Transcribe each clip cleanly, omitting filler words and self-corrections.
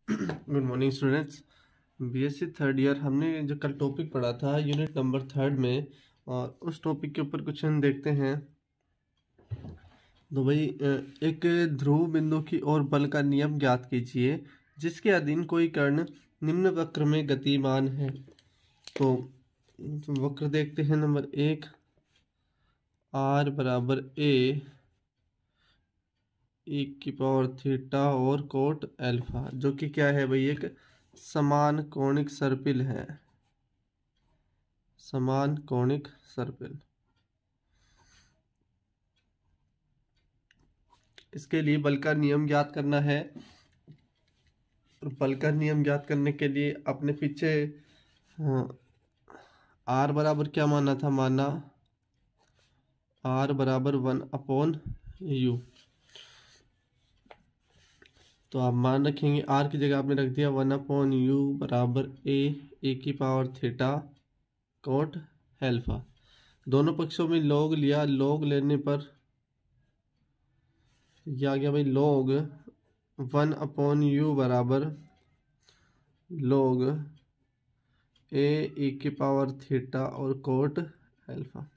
Good morning students. BSc third year हमने जो कल टॉपिक पढ़ा था यूनिट नंबर 3 में, और उस टॉपिक के ऊपर कुछ हम देखते हैं। तो भाई एक ध्रुव बिंदु की ओर बल का नियम ज्ञात कीजिए जिसके अधीन कोई कण निम्न वक्र में गतिमान है। तो वक्र देखते हैं। नंबर 1, आर बराबर ए की पावर थीटा और कोट अल्फा, जो कि क्या है भाई, एक समान कोणिक सर्पिल है। समान कोणिक सर्पिल। इसके लिए बल का नियम ज्ञात करना है। और बल का नियम ज्ञात करने के लिए अपने पीछे आर बराबर क्या माना था, माना आर बराबर 1/u। तो आप मान रखेंगे आर की जगह आपने रख दिया 1/u बराबर ए की पावर थीटा कोट अल्फा। दोनों पक्षों में लॉग लिया, लॉग लेने पर यह आ गया भाई लॉग 1/u बराबर लॉग ए की पावर थीटा और कोट अल्फा।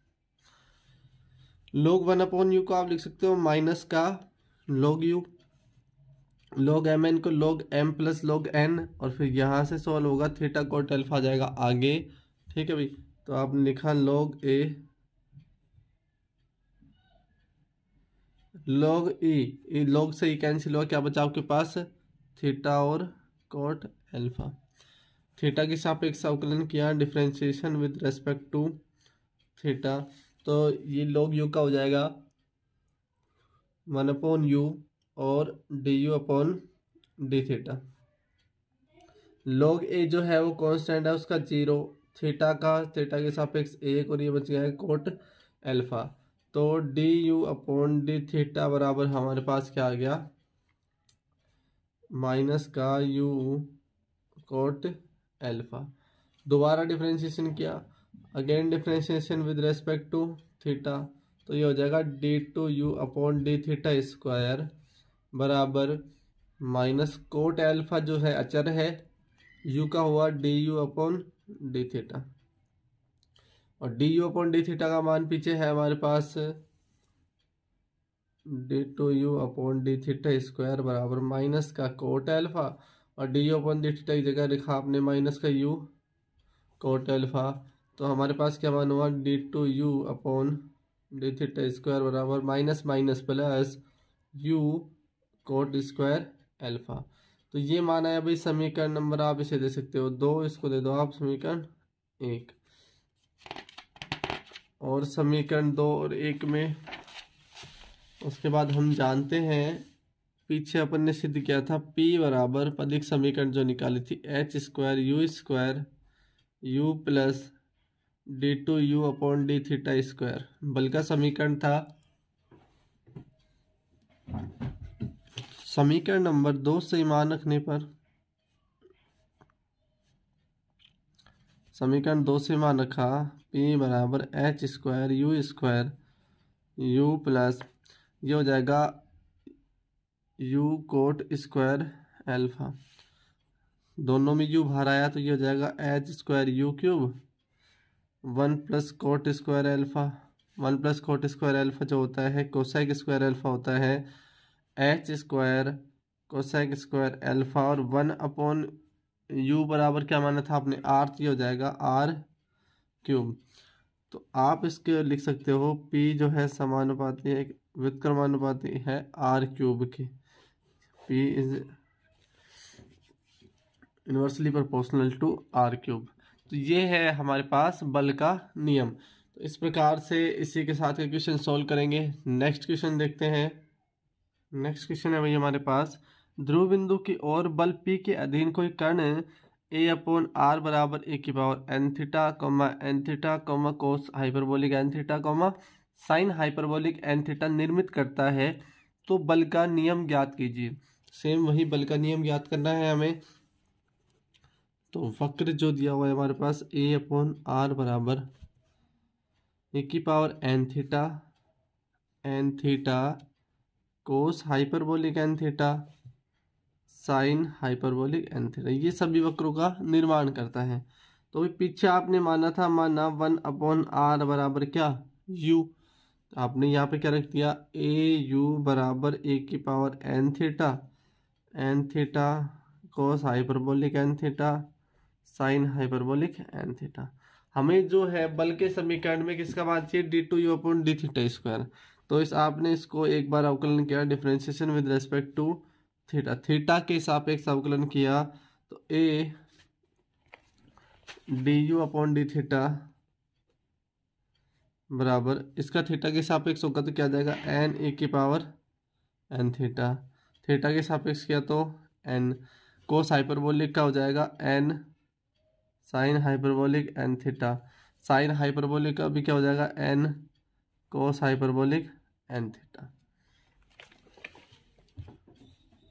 लॉग 1/u को आप लिख सकते हो माइनस का log u, log m n को log m plus log n, और फिर यहाँ से सॉल्व होगा थीटा कोट अल्फा आ जाएगा आगे। ठीक है भाई, तो आपने लिखा log A log E, log से ई कैंसिल हुआ, क्या बचा आपके पास थीटा और कोट अल्फा। थीटा के सापेक्ष अवकलन किया, differentiation with respect to theta, तो ये लॉग यू का हो जाएगा 1/u और du/d थीटा। लॉग ए जो है वो कांस्टेंट है, उसका 0, थीटा के सापेक्ष 1, और ये बच गया है कोट अल्फा। तो du/d थीटा बराबर हमारे पास क्या आ गया, माइनस का u कोट अल्फा। दोबारा डिफरेंशिएशन किया, again differentiation with respect to theta, तो ये हो जाएगा d/u/d थीटा स्क्वायर बराबर माइनस कोट अल्फा जो है अचर है, u का हुआ du/d थीटा, और du/d थीटा का मान पीछे है हमारे पास d/u/d थीटा स्क्वायर बराबर माइनस का कोट अल्फा, और du/d थीटा की जगह लिखा आपने माइनस का u कोट अल्फा। तो हमारे पास क्या मान हुआ d/u/d थीटा स्क्वायर बराबर minus minus plus u coat square alpha. तो ये मान आया भाई समीकरण नंबर, आप इसे दे सकते हो 2, इसको दे दो आप समीकरण 1। और समीकरण 2 और 1 में उसके बाद हम जानते हैं, पीछे अपन ने सिद्ध किया था P बराबर पदिक समीकरण जो निकाली थी h² u plus d/u/d theta square, बल का समीकरण था। समीकरण नंबर 2 से मान रखने पर, समीकरण 2 से मान रखा P बराबर h² u प्लस ये हो जाएगा u कोट स्क्वायर अल्फा। दोनों में u बाहर आया तो ये हो जाएगा h²u³ 1 plus coat square alpha. 1 plus coat square alpha जो होता है कोसेक स्क्वायर अल्फा होता है h² कोसेक स्क्वायर अल्फा, और 1/u बराबर क्या माना था आपने r, तो ये हो जाएगा r³। तो आप इसके लिख सकते हो P जो है समानुपाती है, व्युत्क्रमानुपाती है r³ की। P is inversely proportional to r³। तो ये है हमारे पास बल का नियम। तो इस प्रकार से इसी के साथ के क्वेश्चन सॉल्व करेंगे। नेक्स्ट क्वेश्चन देखते हैं। नेक्स्ट क्वेश्चन है भाई हमारे पास, ध्रुव बिंदु की ओर बल P के अधीन कोई कण a/r बराबर a की power n theta cos hyperbolic n theta sine hyperbolic n theta निर्मित करता है, तो बल का नियम ज्ञात कीजिए। सेम वही बल का नियम ज्ञात करना है हमें। तो वक्र जो दिया हुआ है हमारे पास a/r बराबर a की power n theta cos hyperbolic n theta sine hyperbolic N theta, ये सभी वक्रों का निर्माण करता है। तो भी पीछे आपने माना 1/r बराबर क्या u, आपने यहाँ पे क्या रख दिया ए यू बराबर ए की power n theta cos hyperbolic N theta sine hyperbolic N theta. हमें जो है बल के समीकरण में किसका मान चाहिए, d2u/d θ²। तो इस आपने इसको एक बार अवकलन किया, differentiation with respect to theta, theta के सापेक्ष अवकलन किया, तो a du/dθ बराबर इसका थीटा के सापेक्ष होगा तो क्या आ जाएगा n e की पावर n थीटा, थीटा के सापेक्ष किया तो n, कोस हाइपरबोलिक का हो जाएगा n sine hyperbolic N theta, sine hyperbolic का भी क्या हो जाएगा n cos hyperbolic N theta.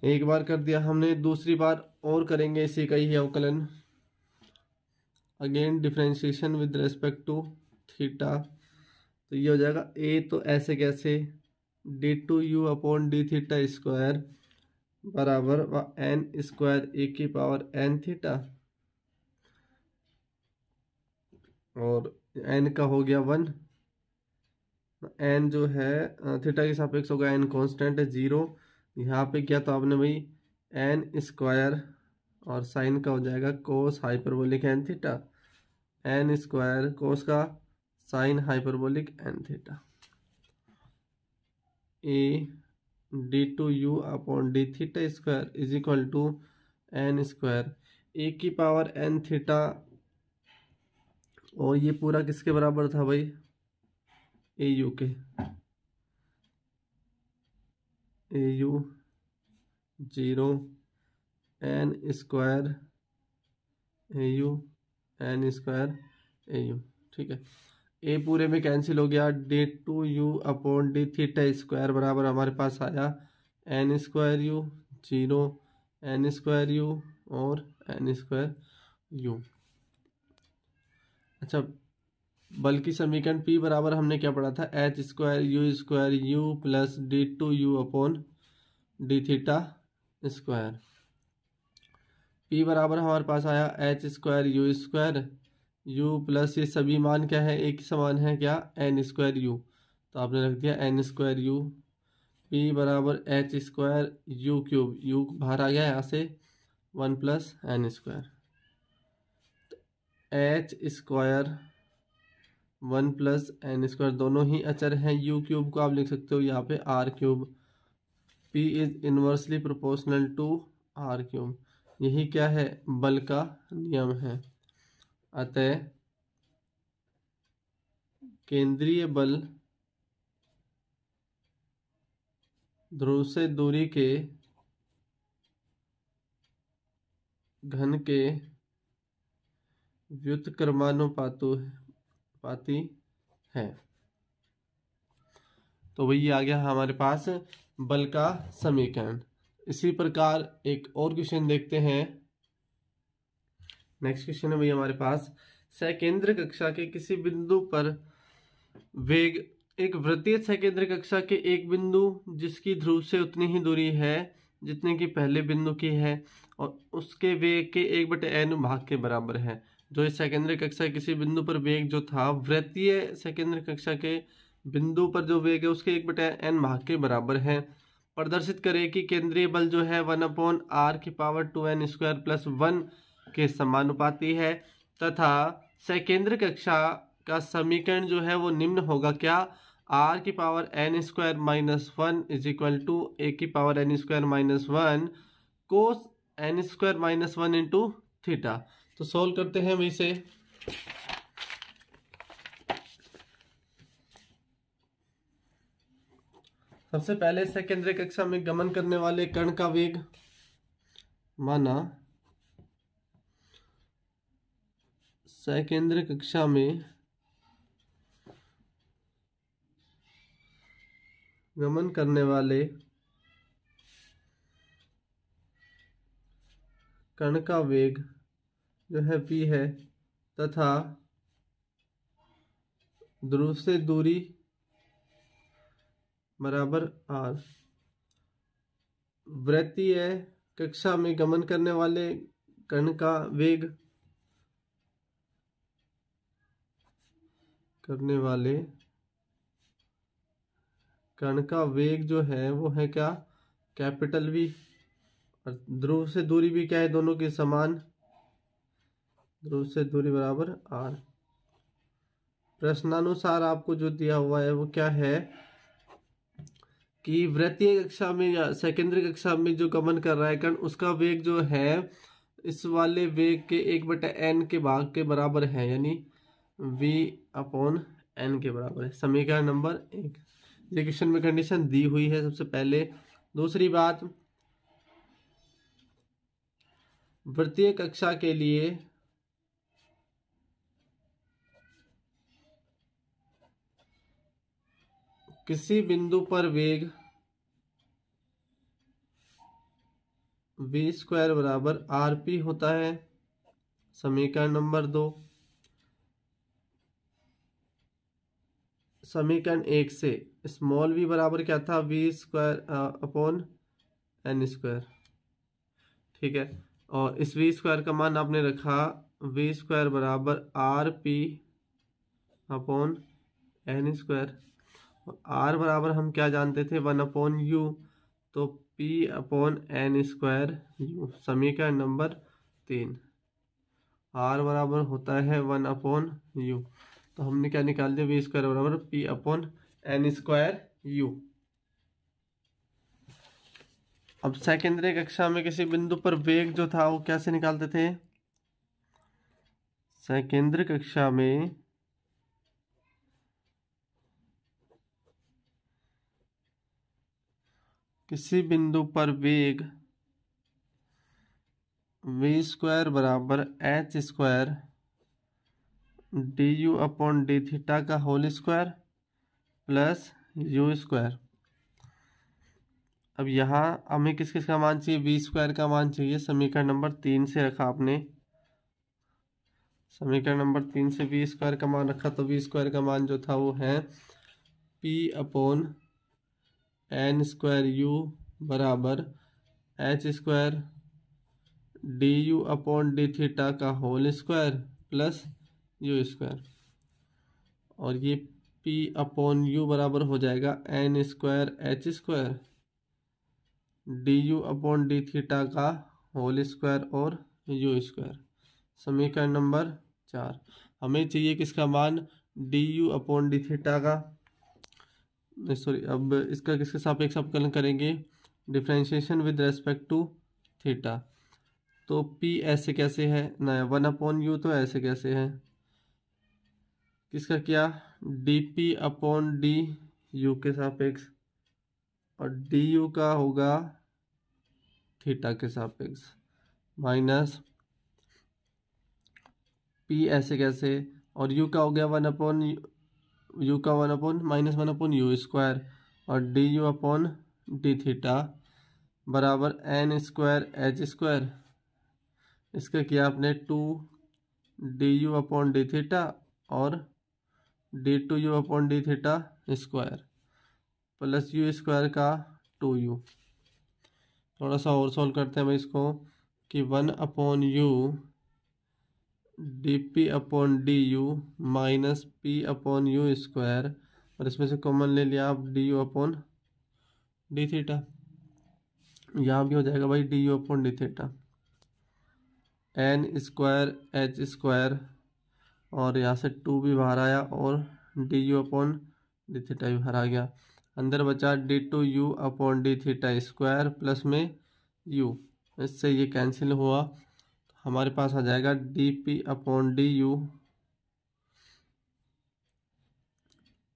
एक बार कर दिया हमने, दूसरी बार और करेंगे इसी का ही अवकलन, again differentiation with respect to theta. तो ये हो जाएगा a, तो ऐसे कैसे d2u/dθ² बराबर n² e की पावर n थीटा, और n का हो गया 1, n जो है थीटा के सापेक्ष होगा n कांस्टेंट है 0, यहाँ पे क्या तो आपने भाई n² और साइन का हो जाएगा cos hyperbolic N theta, n² cos का sine hyperbolic N theta, a d2u/dθ² is equal to n² a की पावर n थीटा, और ये पूरा किसके बराबर था भाई a u k, a u 0 n² a u n² a u, ठीक है। ए पूरे में कैंसिल हो गया, d2u/dθ² बराबर हमारे पास आया n² u 0 n² u और n² u। अच्छा, बल की समीकरण P बराबर हमने क्या पढ़ा था, h² u plus d2u/dθ²। P बराबर हमारे पास आया h² u प्लस ये सभी मान क्या है एक ही समान है क्या n² u, तो आपने रख दिया n² u। P बराबर h²u³, u बाहर आ गया यहाँ से 1 + n², h² 1 + n² दोनों ही अचर हैं, u³ को आप लिख सकते हो यहाँ पे r³। P is inversely proportional to r³, यही क्या है बल का नियम है। अतः केंद्रीय बल ध्रुव से दूरी के घन के व्युत्क्रमानुपाती है। तो वही आ गया हमारे पास बल का समीकरण। इसी प्रकार एक और क्वेश्चन देखते हैं। नेक्स्ट क्वेश्चन है भैया हमारे पास, सकेंद्र कक्षा के किसी बिंदु पर वेग एक वृत्तीय सकेंद्र कक्षा के एक बिंदु जिसकी ध्रुव से उतनी ही दूरी है जितने की पहले बिंदु की है और उसके वेग के 1/n भाग के बराबर है। जो इस सकेंद्र कक्षा के किसी बिंदु पर वेग जो था वृत्तीय सकेंद्र कक्षा के बिंदु पर जो वेग है उसके 1/n भाग के बराबर है। प्रदर्शित करें कि केंद्रीय बल जो है 1/r⁴ + 1 के समानुपाती है तथा सकेंद्र कक्षा का समीकरण जो है वो निम्न होगा क्या, r⁴ n² - 1 = a⁴n² - 1 cos n² - 1 × theta. तो सोल्व करते हैं हम इसे। सबसे पहले सकेंद्र कक्षा में गमन करने वाले कण का वेग, माना सकेंद्र कक्षा में गमन करने वाले कण का वेग जो है v है तथा ध्रुव से दूरी बराबर r। वृत्तीय कक्षा में गमन करने वाले कण का वेग जो है वो है क्या, कैपिटल वी। और ध्रुव से दूरी भी क्या है, दोनों की समान, ध्रुव से दूरी बराबर r। प्रश्नानुसार आपको जो दिया हुआ है वो क्या है कि वृत्तीय कक्षा में या सेकेंडरी कक्षा में जो गमन कर रहा है कण, उसका वेग जो है इस वाले वेग के 1/n के भाग के बराबर है, यानी v/n के बराबर है। समीकरण नंबर 1। ये क्वेश्चन में कंडीशन दी हुई है सबसे पहले। दूसरी बात, वृत्तीय कक्षा के लिए किसी बिंदु पर वेग v² बराबर rp होता है। समीकरण नंबर 2। समीकरण 1 से स्मॉल v बराबर क्या था, v²/n²। ठीक है, और इस v² का मान आपने रखा v² बराबर rp/n²। r बराबर हम क्या जानते थे, 1/u, तो p/n²u। समीकरण नंबर 3। r बराबर होता है 1/u, तो हमने क्या निकाल दिया, v² बराबर p/n²u। अब सेकेंडरी कक्षा में किसी बिंदु पर वेग जो था वो कैसे निकालते थे, सेकेंडरी कक्षा में किसी बिंदु पर वेग v² बराबर h² du/d का होल स्क्वायर प्लस u²। अब यहाँ हमें किस किस का मान चाहिए, v² का मान चाहिए। समीकरण नंबर 3 से रखा आपने, समीकरण नंबर 3 से v² का मान रखा, तो v² का मान जो था वो है p/n²u बराबर h² du/d का होल स्क्वायर प्लस u²। और ये p/u बराबर हो जाएगा n²h² du/d का होल स्क्वायर और u²। समीकरण नंबर 4। हमें चाहिए किसका मान, du/d का, सॉरी, अब इसका किसके सापेक्ष अवकलन करेंगे, differentiation with respect to theta. तो p ऐसे कैसे है ना, 1/u, तो ऐसे कैसे है, किसका किया, dp/du के सापेक्ष, और du का होगा थीटा के सापेक्ष, माइनस p ऐसे कैसे, और u का हो गया 1/u का 1/-1/u², और du/d बराबर n²h²। इसका किया आपने 2 du/d और d2u/d² प्लस u² का 2u। थोड़ा सा और सॉल्व करते हैं भाई इसको, कि 1/u dp/du माइनस p/u², और इसमें से कॉमन ले लिया आप du/d। यहाँ भी हो जाएगा भाई du/d, n²h², और यहाँ से 2 भी बाहर आया, और du/d भी बाहर आ गया। अंदर बचा d2u/d² प्लस में u, इससे ये कैंसिल हुआ, हमारे पास आ जाएगा dp/du,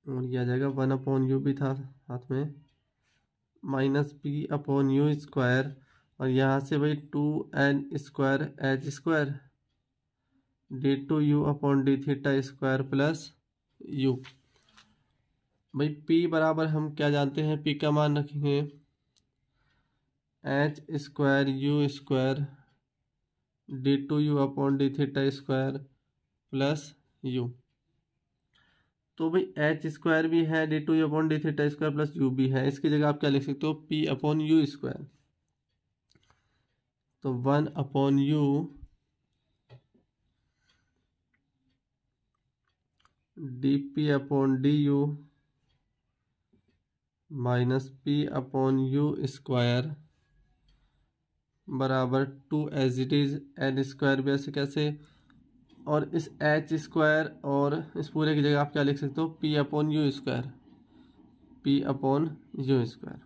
और ये आ जाएगा 1/u भी था साथ में, माइनस p/u², और यहाँ से भाई 2n²h² d2u/d² प्लस u। भाई p बराबर हम क्या जानते हैं, p का मान रखेंगे h²u² d2u/d² प्लस u। तो भाई h² भी है, d2u/d² प्लस u भी है, इसकी जगह आप क्या लिख सकते हो, p/u²। तो 1/u dp/du माइनस p/u² बराबर 2 एज इट इज n² भी ऐसे कैसे, और इस h² और इस पूरे की जगह आप क्या लिख सकते हो, p/u², p/u²।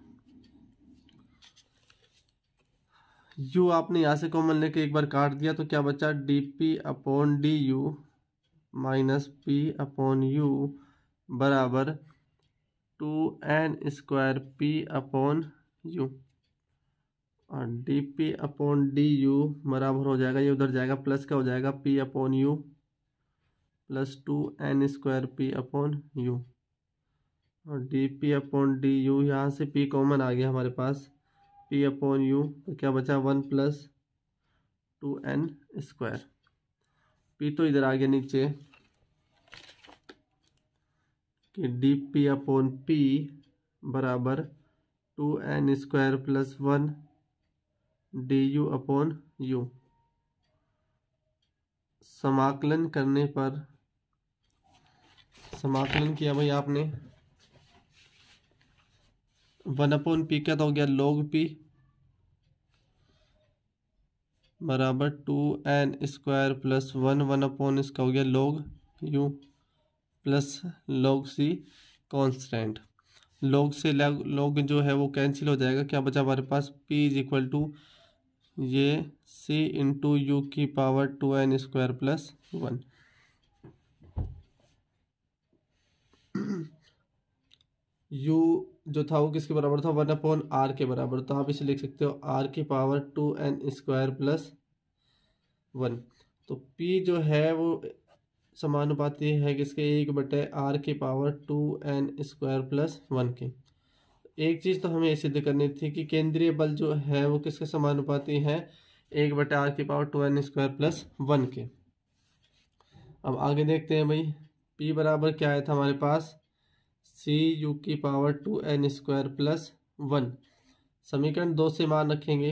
u आपने यहाँ से कॉमन लेके एक बार काट दिया तो क्या बचा, dp/du माइनस p/u बराबर 2n² p/u, और dp/du बराबर हो जाएगा, ये उधर जाएगा प्लस का हो जाएगा p/u प्लस 2n² p/u, और dp/du यहाँ से p कॉमन आ गया हमारे पास, p/u तो क्या बचा 1 प्लस 2n², p तो इधर आ गया नीचे कि dp/p बराबर 2n² प्लस 1 du/u। समाकलन करने पर, समाकलन किया भाई आपने, 1/p क्या तो हो गया log p बराबर 2n² प्लस 1 इसका हो गया log u plus log c constant. log से log जो है वो कैंसिल हो जाएगा, क्या बचा हमारे पास, p इज इक्वल टू ये c इंटू u की पावर 2n² प्लस 1। u जो था वो किसके बराबर था, 1/r के बराबर, तो आप इसे लिख सकते हो r की पावर 2n² प्लस 1। तो p जो है वो समानुपाती है किसके, 1/r की पावर 2n² प्लस 1 के। एक चीज़ तो हमें सिद्ध करनी थी कि केंद्रीय बल जो है वो किसके समानुपाती है, 1/r की पावर 2n² प्लस 1 के। अब आगे देखते हैं भाई, p बराबर क्या आया था हमारे पास, cu की पावर 2n² प्लस 1। समीकरण 2 से मान रखेंगे,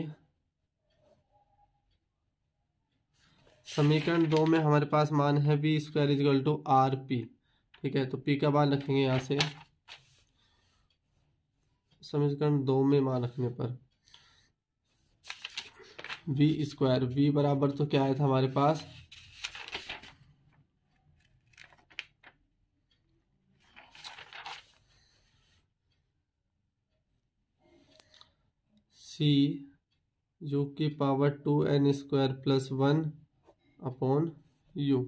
समीकरण 2 में हमारे पास मान है v² इक्वल टू rp, ठीक है, तो p का मान रखेंगे यहाँ से, समीकरण 2 में मान रखने पर v² v बराबर तो क्या आया था हमारे पास, c u की पावर 2n² प्लस 1 अपॉन u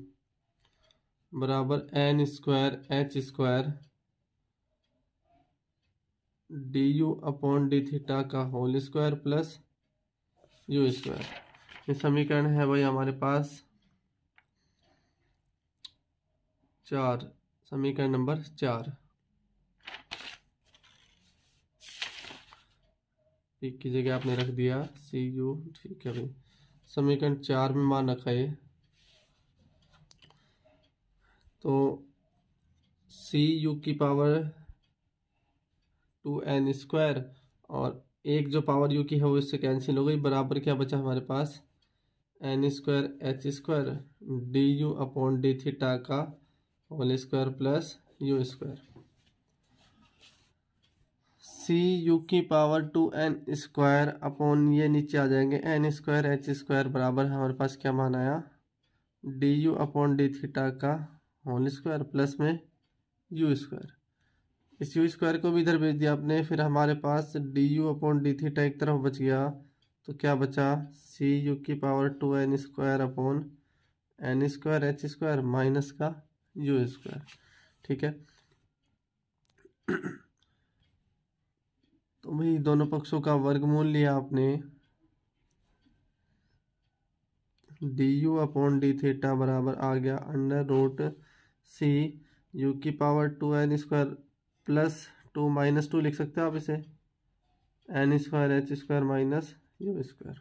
बराबर n² h² du/d का होल स्क्वायर प्लस u²। ये समीकरण है भाई हमारे पास 4, समीकरण नंबर 4। p की जगह आपने रख दिया cu, ठीक है भाई, समीकरण 4 में मान रखा है, तो cu की पावर 2n² और एक जो पावर u की है वो इससे कैंसिल हो गई, बराबर क्या बचा हमारे पास, n² h² du/d का whole square plus u²। cu की पावर 2n² अपॉन ये नीचे आ जाएंगे n² h² बराबर हमारे पास क्या मान आया, du/d का होल स्क्वायर प्लस में u²। इस u² को भी इधर भेज दिया आपने, फिर हमारे पास du/d एक तरफ बच गया, तो क्या बचा, cu की पावर 2n² upon n² h² minus का u², ठीक है। तो भाई दोनों पक्षों का वर्गमूल लिया आपने, du/d बराबर आ गया √c u की पावर 2n² प्लस 2 माइनस 2 लिख सकते हो आप इसे, n² h² माइनस u²।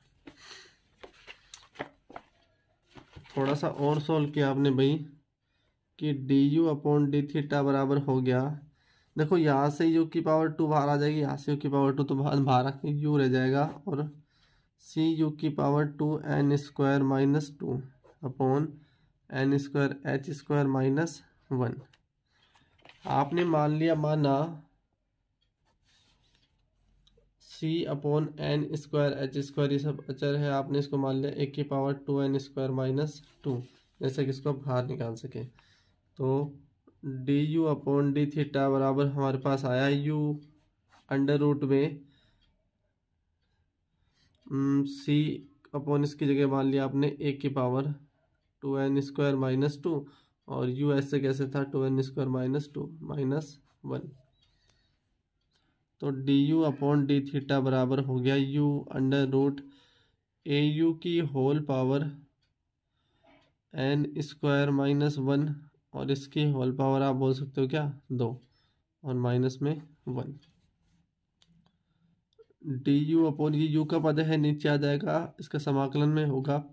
थोड़ा सा और सोल्व किया आपने भाई कि du/d बराबर हो गया, देखो यहाँ से u की पावर 2 बाहर आ जाएगी, यहाँ से u की पावर 2 तो बाहर u रह जाएगा, और सी यू की पावर 2n² minus 2 upon n² h² minus 1। आपने मान लिया, माना c अपॉन n² h² ये सब अचर है, आपने इसको मान लिया a की पावर 2n² माइनस 2, जैसे कि इसको बाहर निकाल सके। तो d u upon d theta बराबर हमारे पास आया u अंडर रूट में सी अपॉन इसकी जगह मान लिया आपने a की पावर 2n² माइनस 2 और u ऐसे कैसे था 2n² माइनस 2 माइनस 1। तो d u upon d theta बराबर हो गया u under root a u की होल पावर n² माइनस 1 और इसकी होल पावर आप बोल सकते हो क्या 2 और माइनस में 1। डी यू अपॉन ये यू का पद है नीचे आ जाएगा, इसका समाकलन में होगा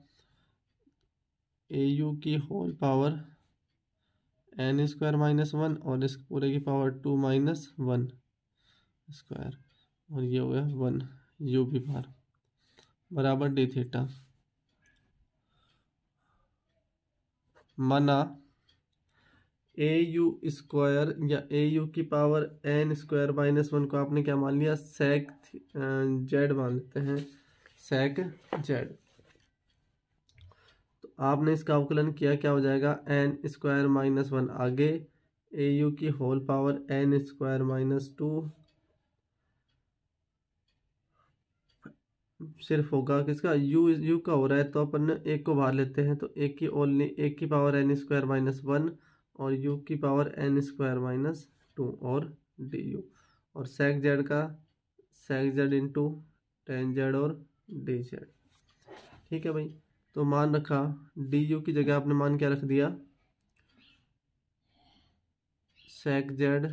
ए यू की होल पावर n² माइनस 1 और इस पूरे की पावर 2 माइनस 1 स्क्वायर और ये हो गया 1 यू भी बाहर बराबर डी थीटा। माना ए यू स्क्वायर या ए यू की पावर n² माइनस 1 को आपने क्या मान लिया सेक जेड मान लेते हैं, सेक जेड। तो आपने इसका अवकलन किया, क्या हो जाएगा n² माइनस 1 आगे ए यू की होल पावर n² माइनस 2 सिर्फ होगा किसका यू का हो रहा है, तो अपन एक को बाहर लेते हैं, तो एक की ओनली एक की पावर n² माइनस 1 और u की पावर n² माइनस 2 और डी यू और सेक जेड का सेक जेड इंटू टेन जेड और डी जेड। ठीक है भाई, तो मान रखा डी यू की जगह आपने मान क्या रख दिया सेक जेड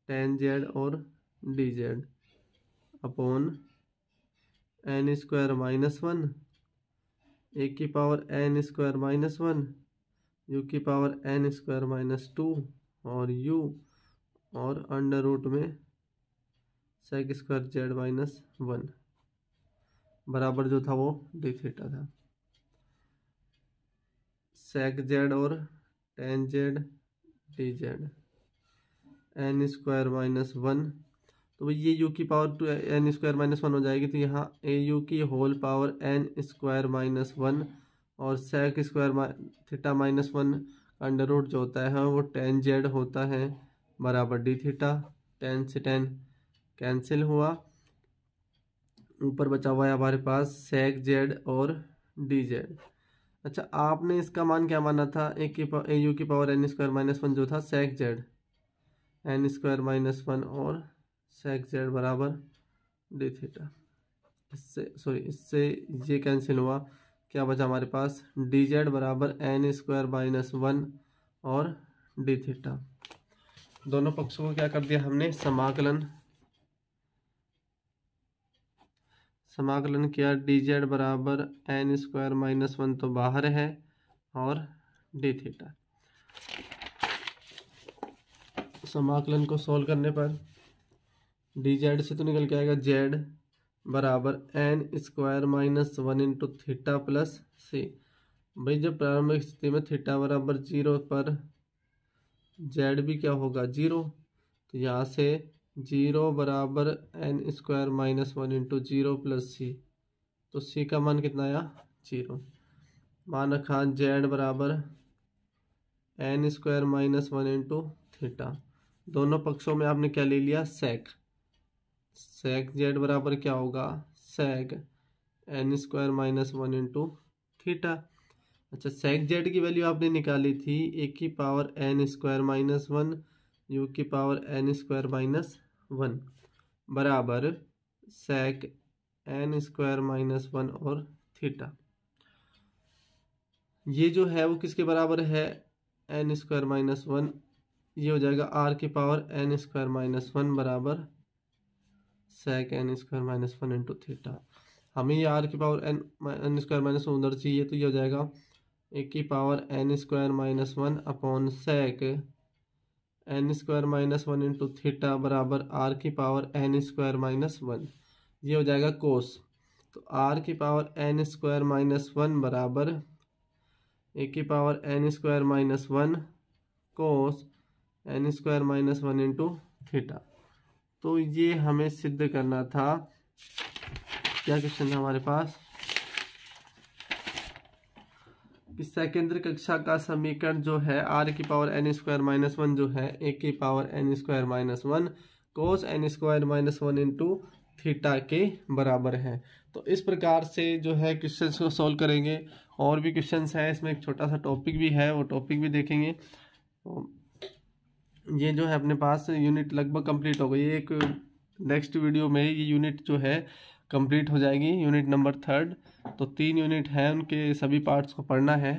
टेन जेड और d Z upon n² minus 1 ए की पावर n² माइनस 1 यू की पावर n² माइनस 2 और u और अंडर रूट में सेक स्क्वायर जेड माइनस 1 बराबर जो था वो डी थीटा था। सेक जेड और ten Z D Z n² minus 1, तो ये u की पावर n² माइनस 1 हो जाएगी, तो यहाँ ए यू की होल पावर n² माइनस 1 और sec square theta minus 1 under root जो होता है वो टेन जेड होता है बराबर डी थीटा। टेन से टेन कैंसिल हुआ, ऊपर बचा हुआ है हमारे पास सेक जेड और डी जेड। अच्छा, आपने इसका मान क्या माना था ए यू की पावर n² माइनस 1 जो था सेक जेड n² माइनस 1 और सेक जेड बराबर डी थीटा। इससे ये कैंसिल हुआ, क्या बचा हमारे पास डी जेड बराबर n² माइनस 1 और डी थीटा। दोनों पक्षों को क्या कर दिया हमने समाकलन किया, डी जेड बराबर n² माइनस 1 तो बाहर है और डी थीटा। समाकलन को सोल्व करने पर डी जेड से तो निकल के आएगा जेड बराबर n² minus 1 into theta plus c. भाई जब प्रारंभिक स्थिति में थीटा बराबर 0 पर जेड भी क्या होगा 0, तो यहाँ से 0 बराबर n² माइनस 1 इंटू 0 प्लस सी, तो सी का मान कितना आया 0। मान रखा जेड बराबर n² माइनस 1 इंटू थीटा, दोनों पक्षों में आपने क्या ले लिया सेक जेड बराबर क्या होगा सेक n² माइनस 1 इंटू थीटा। अच्छा, सेक जेड की वैल्यू आपने निकाली थी ए की पावर n² माइनस 1 यू की पावर n² माइनस 1 बराबर सेक n² माइनस 1 और थीटा। ये जो है वो किसके बराबर है n² माइनस 1, ये हो जाएगा आर की पावर n² माइनस 1 बराबर सेक n² माइनस 1 इंटू थीटा। हमें ये आर की पावर n² माइनस 1 उधर चाहिए, तो ये हो जाएगा ए की power n² minus 1 upon sec n² minus 1 into theta बराबर आर की पावर n² माइनस 1, ये हो जाएगा कोस। तो आर की power n square minus one बराबर ए की power n square minus one cos n square minus one into theta. तो ये हमें सिद्ध करना था। क्या क्वेश्चन था हमारे पास कि सेकेंद्र कक्षा का समीकरण जो है आर की power n square minus one जो है ए की power n square minus one cos n square minus one into theta के बराबर है। तो इस प्रकार से जो है क्वेश्चंस को सॉल्व करेंगे। और भी क्वेश्चंस हैं, इसमें एक छोटा सा टॉपिक भी है, वो टॉपिक भी देखेंगे। ये जो है अपने पास यूनिट लगभग कंप्लीट हो गई। एक नेक्स्ट वीडियो में ये यूनिट जो है कंप्लीट हो जाएगी, यूनिट नंबर 3। तो 3 यूनिट है, उनके सभी पार्ट्स को पढ़ना है।